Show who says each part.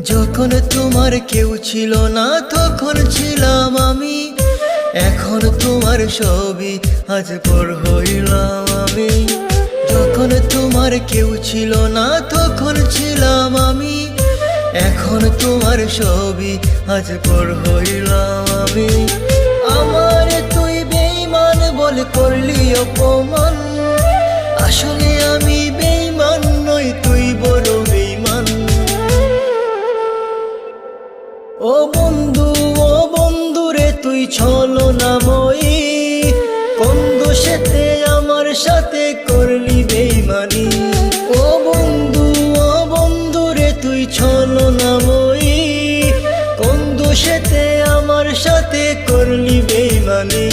Speaker 1: যখন তোমার কেউ ছিল না তখন ছিলাম আমি, এখন তোমার ছবি আজ পর হইলাম আমি। যখন তোমার কেউ ছিল না তখন ছিলাম আমি, এখন তোমার ছবি আজ পর হইলাম আমি। আমার তুই বেঈমান বলে করলি অপমান, আসলে আমি বেঈমান নই, তুই বড় বেঈমান। ও বন্ধু, ও বন্ধু রে তুই ছলনাময়ী, কোন দোষেতে আমার সাথে করলি বেঈমানি। ও বন্ধু, ও বন্ধু রে তুই ছলনাময়ী, কোন দোষেতে আমার সাথে করলি বেঈমানি।